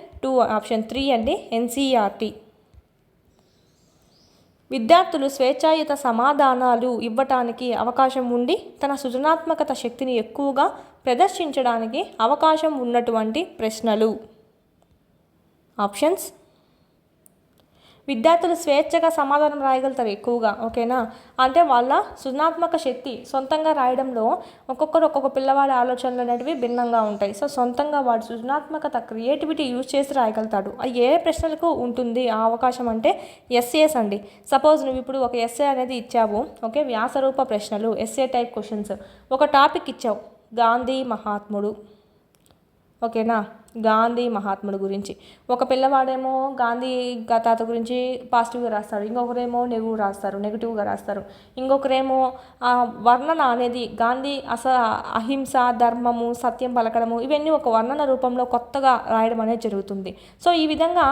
3 అండి NCRT. విద్యార్థులు స్వేచ్ఛాయుత సమాధానాలు ఇవ్వటానికి అవకాశం ఉండి తన సృజనాత్మకత శక్తిని ఎక్కువగా ప్రదర్శించడానికి అవకాశం ఉన్నటువంటి ప్రశ్నలు. ఆప్షన్స్. విద్యార్థులు స్వేచ్ఛగా సమాధానం రాయగలుగుతారు ఎక్కువగా. ఓకేనా? అంటే వాళ్ళ సృజనాత్మక శక్తి సొంతంగా రాయడంలో ఒక్కొక్క పిల్లవాడి ఆలోచనలు అనేటివి భిన్నంగా ఉంటాయి. సో సొంతంగా వాడి సృజనాత్మకత క్రియేటివిటీ యూజ్ చేసి రాయగలుగుతాడు. ఏ ప్రశ్నలకు ఉంటుంది ఆ అవకాశం అంటే ఎస్ఏస్ అండి. సపోజ్ నువ్వు ఇప్పుడు ఒక ఎస్ఏ అనేది ఇచ్చావు. ఓకే, వ్యాసరూప ప్రశ్నలు, ఎస్ఏ టైప్ క్వశ్చన్స్. ఒక టాపిక్ ఇచ్చావు, గాంధీ మహాత్ముడు. ఓకేనా? గాంధీ మహాత్ముడు గురించి. ఒక పిల్లవాడేమో గాంధీ తాత గురించి పాజిటివ్గా రాస్తాడు, ఇంకొకరేమో నెగిటివ్గా రాస్తారు. ఇంకొకరేమో వర్ణన అనేది గాంధీ అహింస, ధర్మము, సత్యం పలకడము ఇవన్నీ ఒక వర్ణన రూపంలో కొత్తగా రాయడం అనేది జరుగుతుంది. సో ఈ విధంగా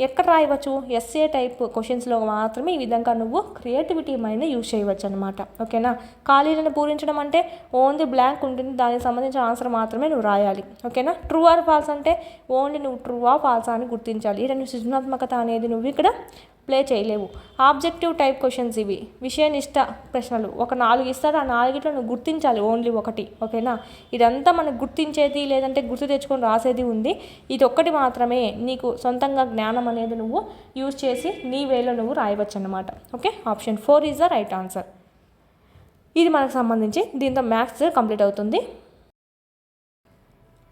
ఎక్కడ రాయవచ్చు? ఎస్ఏ టైప్ క్వశ్చన్స్లో మాత్రమే ఈ విధంగా నువ్వు క్రియేటివిటీ మైండ్ని యూజ్ చేయవచ్చు అనమాట. ఓకేనా? ఖాళీలను పూరించడం అంటే ఓన్లీ బ్లాంక్ ఉంటుంది, దానికి సంబంధించిన ఆన్సర్ మాత్రమే నువ్వు రాయాలి. ఓకేనా? ట్రూ ఆర్ ఫాల్స్ అంటే ఓన్లీ నువ్వు ట్రూవా ఫాల్సా అని గుర్తించాలి. ఇక్కడ సృజనాత్మకత అనేది నువ్వు ఇక్కడ ప్లే చేయలేవు. ఆబ్జెక్టివ్ టైప్ క్వశ్చన్స్ ఇవి, విషయనిష్ట ప్రశ్నలు. ఒక 4 ఇస్తాడు, ఆ 4 నువ్వు గుర్తించాలి ఓన్లీ ఒకటి. ఓకేనా? ఇదంతా మనకు గుర్తించేది లేదంటే గుర్తు తెచ్చుకొని రాసేది ఉంది. ఇది ఒక్కటి మాత్రమే నీకు సొంతంగా జ్ఞానం అనేది నువ్వు యూజ్ చేసి నీ వేలో నువ్వు రాయవచ్చు అన్నమాట. Okay, option 4 is the right answer. ఇది మనకు సంబంధించి దీంతో మ్యాథ్స్ కంప్లీట్ అవుతుంది.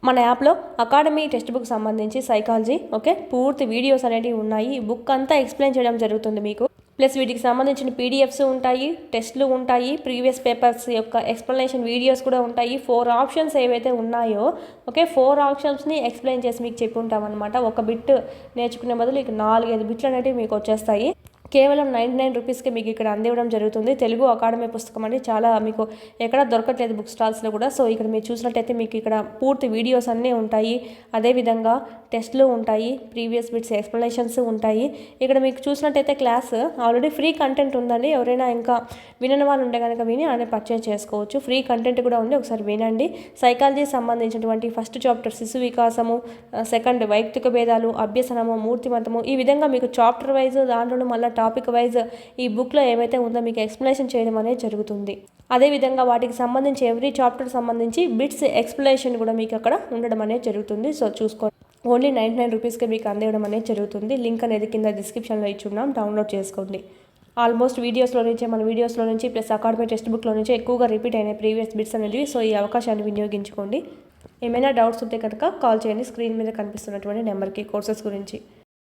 మన యాప్లో అకాడమీ టెక్స్ట్ బుక్ సంబంధించి సైకాలజీ ఓకే పూర్తి వీడియోస్ అనేవి ఉన్నాయి. ఈ బుక్ అంతా ఎక్స్ప్లెయిన్ చేయడం జరుగుతుంది మీకు. ప్లస్ వీటికి సంబంధించిన PDFs ఉంటాయి, టెస్ట్లు ఉంటాయి, ప్రీవియస్ పేపర్స్ యొక్క ఎక్స్ప్లెనేషన్ వీడియోస్ కూడా ఉంటాయి. 4 ఆప్షన్స్ ఏవైతే ఉన్నాయో ఓకే 4 ఆప్షన్స్ని ఎక్స్ప్లెయిన్ చేసి మీకు చెప్పి ఉంటాం అనమాట. ఒక బిట్ నేర్చుకునే బదులు ఇక 4-5 బిట్లు అనేవి మీకు వచ్చేస్తాయి. కేవలం 99 రూపీస్కి మీకు ఇక్కడ అందివ్వడం జరుగుతుంది. తెలుగు అకాడమీ పుస్తకం అంటే చాలా మీకు ఎక్కడ దొరకట్లేదు బుక్ స్టాల్స్లో కూడా. సో ఇక్కడ మీరు చూసినట్టయితే మీకు ఇక్కడ పూర్తి వీడియోస్ అన్నీ ఉంటాయి, అదేవిధంగా టెస్ట్లు ఉంటాయి, ప్రీవియస్ బిట్స్ ఎక్స్ప్లెనేషన్స్ ఉంటాయి. ఇక్కడ మీకు చూసినట్టయితే క్లాస్ ఆల్రెడీ ఫ్రీ కంటెంట్ ఉందండి. ఎవరైనా ఇంకా వినని వాళ్ళు ఉంటే కనుక విని అదే పర్చేజ్ చేసుకోవచ్చు. ఫ్రీ కంటెంట్ కూడా ఉంది, ఒకసారి వినండి. సైకాలజీ సంబంధించినటువంటి ఫస్ట్ చాప్టర్ శిశు వికాసము, సెకండ్ వైయక్తిక భేదాలు, అభ్యసనము, మూర్తిమతము, ఈ విధంగా మీకు చాప్టర్ వైజ్ దాంట్లో మళ్ళీ టాపిక్ వైజ్ ఈ బుక్లో ఏవైతే ఉందో మీకు ఎక్స్ప్లెనేషన్ చేయడం అనేది జరుగుతుంది. అదేవిధంగా వాటికి సంబంధించి ఎవ్రీ చాప్టర్ సంబంధించి బిట్స్ ఎక్స్ప్లెనేషన్ కూడా మీకు అక్కడ ఉండడం అనేది జరుగుతుంది. సో చూసుకోండి. ఓన్లీ 99 రూపీస్కే మీకు అందేయడం అనేది జరుగుతుంది. లింక్ అనేది కింద డిస్క్రిప్షన్లో ఇచ్చున్నాం, డౌన్లోడ్ చేసుకోండి. ఆల్మోస్ట్ మన వీడియోస్లో నుంచి ప్లస్ అకాడమీ టెక్స్ట్ బుక్లో నుంచి ఎక్కువగా రిపీట్ అయిన ప్రీవియస్ బిట్స్ అనేవి. సో ఈ అవకాశాన్ని వినియోగించుకోండి. ఏమైనా డౌట్స్ ఉంటే కనుక కాల్ చేయండి స్క్రీన్ మీద కనిపిస్తున్నటువంటి నెంబర్కి కోర్సెస్ గురించి.